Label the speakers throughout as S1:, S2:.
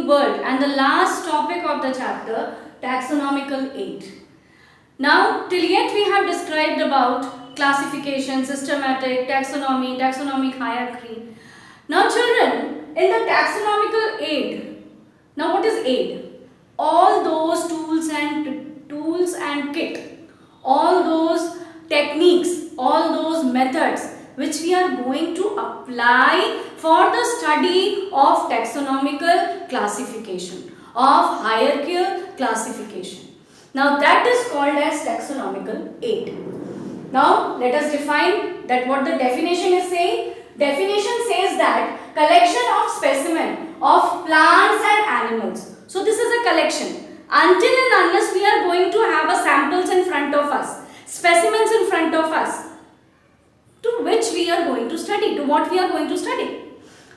S1: world and the last topic of the chapter, taxonomical aid. Now, till yet we have described about classification, systematic, taxonomy, taxonomic hierarchy. Now children, in the taxonomical aid, now what is aid? All those tools and kit, all those techniques, all those methods which we are going to apply for the study of taxonomical classification, of hierarchical classification. Now that is called as taxonomical aid. Now let us define that what the definition is saying. Definition says that collection of specimen of plants and animals. So this is a collection. Until and unless we are going to have a samples in front of us, specimens in front of us, to which we are going to study, to what we are going to study.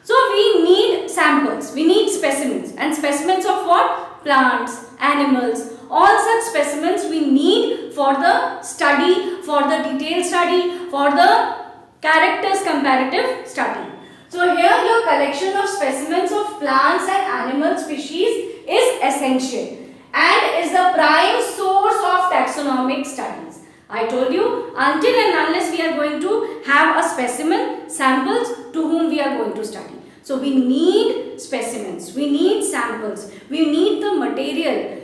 S1: So we need samples, we need specimens, and specimens of what? Plants, animals, all such specimens we need for the study, for the detailed study, for the characters comparative study. So here your collection of specimens of plants and animal species is essential and is the prime source of taxonomic studies. I told you, until and unless we are going to have a specimen, samples to whom we are going to study. So we need specimens, we need samples, we need the material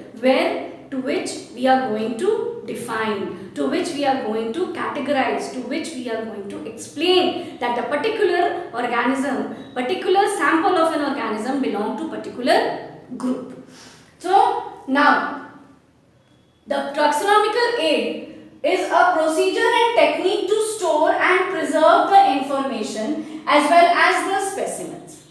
S1: to which we are going to define, to which we are going to categorize, to which we are going to explain that a particular organism, particular sample of an organism belong to particular group. So now, the taxonomical aid is a procedure and technique to store and preserve the information as well as the specimens.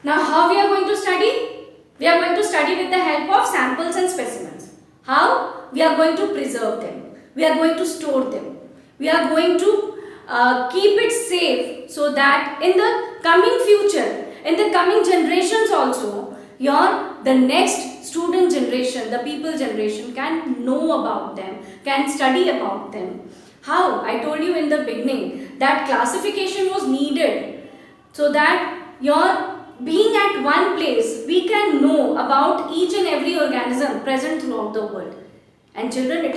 S1: Now how we are going to study? We are going to study with the help of samples and specimens. How? We are going to preserve them. We are going to store them. We are going to keep it safe so that in the coming future, in the coming generations also, the next student generation, the people generation can know about them, can study about them. How? I told you in the beginning that classification was needed so that being at one place, we can know about each and every organism present throughout the world. And children, it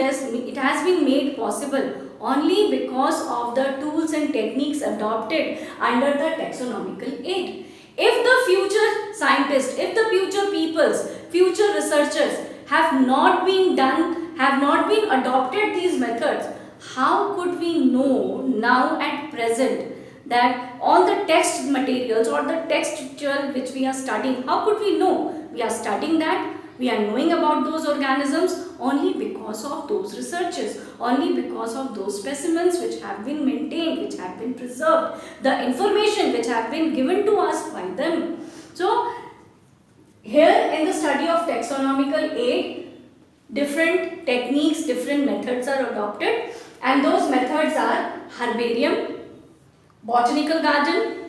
S1: has been made possible only because of the tools and techniques adopted under the taxonomical aid. If the future scientists, if the future peoples, future researchers have not been adopted these methods, how could we know now at present that all the text materials or the textual which we are studying, how could we know? We are studying that, we are knowing about those organisms only because of those researches, only because of those specimens which have been maintained, which have been preserved, the information which have been given to us by them. So, here in the study of taxonomical aid, different techniques, different methods are adopted, and those methods are herbarium, botanical garden,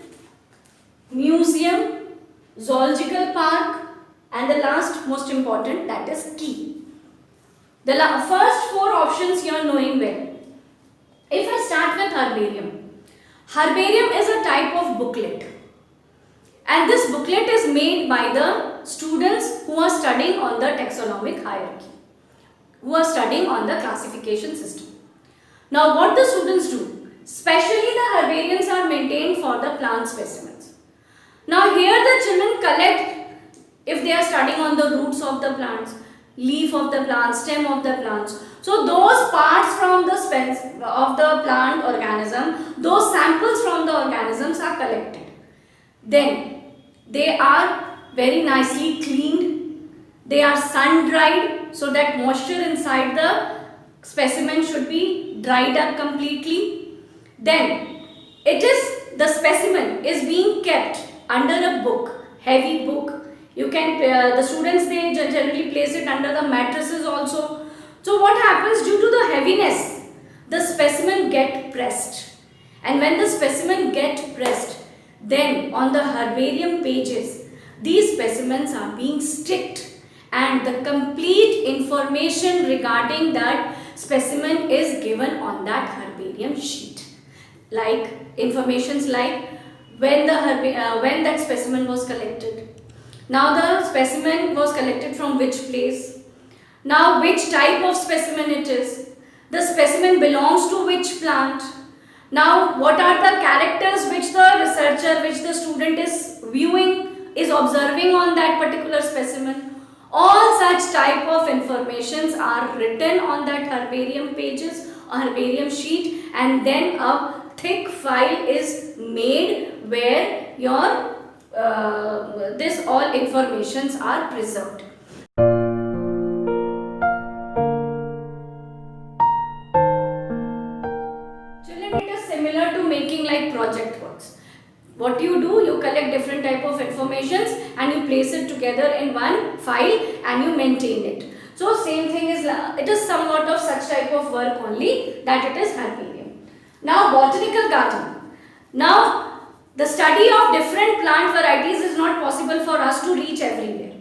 S1: museum, zoological park, and the last most important, that is key. The first four options you are knowing well. If I start with herbarium, herbarium is a type of booklet, and this booklet is made by the students who are studying on the taxonomic hierarchy, who are studying on the classification system. Now what the students do? Especially the herbariums are maintained for the plant specimens. Now here the children collect, if they are studying on the roots of the plants, leaf of the plant, stem of the plants. So those parts from the of the plant organism, those samples from the organisms are collected. Then they are very nicely cleaned. They are sun dried so that moisture inside the specimen should be dried up completely. Then the specimen is being kept under a book, heavy book. You can, the students, they generally place it under the mattresses also. So what happens? Due to the heaviness, the specimen get pressed. And when the specimen get pressed, then on the herbarium pages, these specimens are being sticked and the complete information regarding that specimen is given on that herbarium sheet. Like informations like when that specimen was collected, Now the specimen was collected from which place. Now which type of specimen it is. The specimen belongs to which plant. Now what are the characters which the researcher, which the student is viewing, is observing on that particular specimen. All such type of informations are written on that herbarium pages or herbarium sheet, and then a thick file is made where your this all informations are preserved. Children, it is similar to making like project works. What you do, you collect different type of informations and you place it together in one file and you maintain it. So same thing is, it is somewhat of such type of work only, that it is herbarium. Now botanical garden. Now the study of different plant varieties is not possible for us to reach everywhere.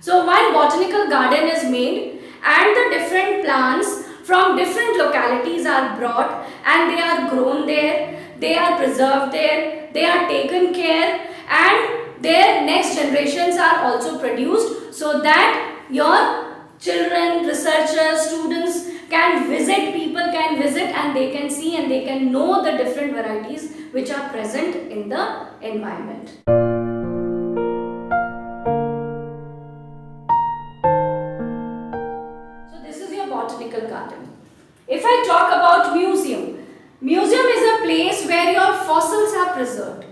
S1: So one botanical garden is made and the different plants from different localities are brought and they are grown there, they are preserved there, they are taken care, and their next generations are also produced, so that your children, researchers, students can visit, people can visit, and they can see and they can know the different varieties which are present in the environment. So this is your botanical garden. If I talk about museum, museum is a place where your fossils are preserved.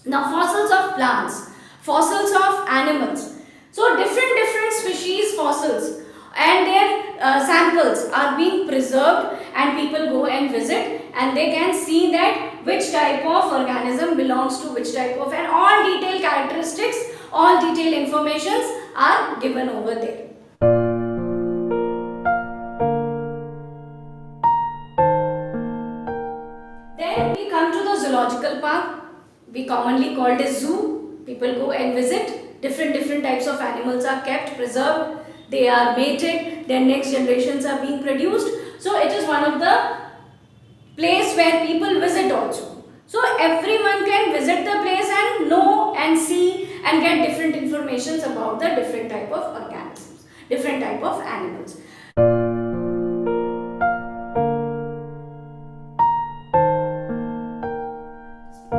S1: Now fossils of plants, fossils of animals. So different species fossils and their samples are being preserved, and people go and visit and they can see that which type of organism belongs to which type of, and all detailed characteristics, all detailed informations are given over there. Then we come to the zoological park, we commonly called as zoo. People go and visit, different types of animals are kept, preserved, they are mated, their next generations are being produced. So it is one of the place where people visit also. So everyone can visit the place and know and see and get different informations about the different type of organisms, different type of animals.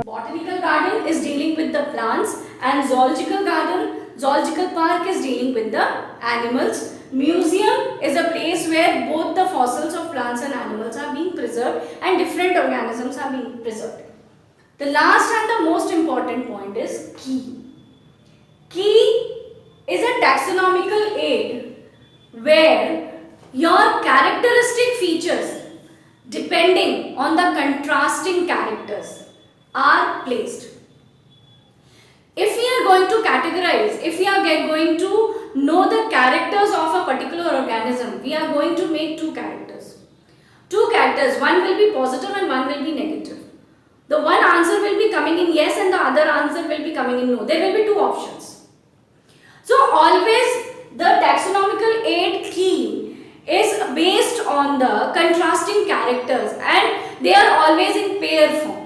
S1: Botanical garden is dealing with the plants, and zoological park is dealing with the animals. Museum is a place where both the fossils of plants and animals are being preserved and different organisms are being preserved. The last and the most important point is key. Key is a taxonomical aid where your characteristic features depending on the contrasting characters are placed. If we are going to categorize, if we are going to know the characters of a particular organism, we are going to make two characters. Two characters, one will be positive and one will be negative. The one answer will be coming in yes and the other answer will be coming in no. There will be two options. So always the taxonomical aid key is based on the contrasting characters and they are always in pair form.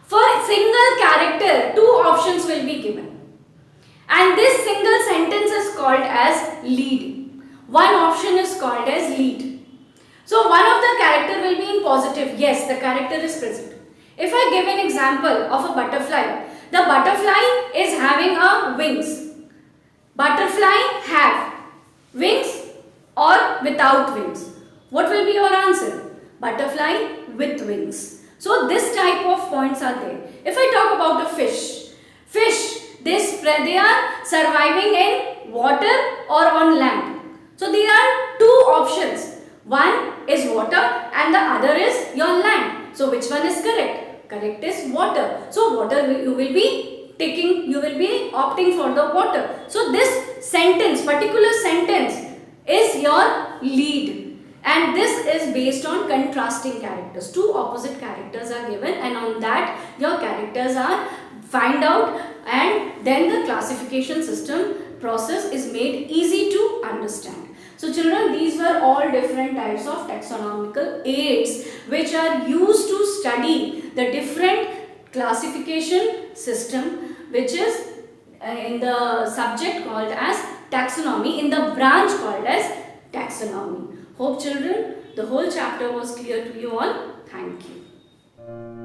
S1: For a single character, two options will be given. And this single sentence is called as lead. One option is called as lead. So one of the character will be in positive. Yes, the character is present. If I give an example of a butterfly, the butterfly is having a wings. Butterfly have wings or without wings. What will be your answer? Butterfly with wings. So this type of points are there. If I talk about a fish, they are surviving in water or on land. So there are two options. One is water and the other is your land. So which one is correct? Correct is water. So water you will be taking, you will be opting for the water. So this sentence, particular sentence is your lead. And this is based on contrasting characters. Two opposite characters are given and on that your characters are find out, and then the classification system process is made easy to understand. So children, these were all different types of taxonomical aids which are used to study the different classification system which is in the subject called as taxonomy, in the branch called as taxonomy. Hope children, the whole chapter was clear to you all. Thank you.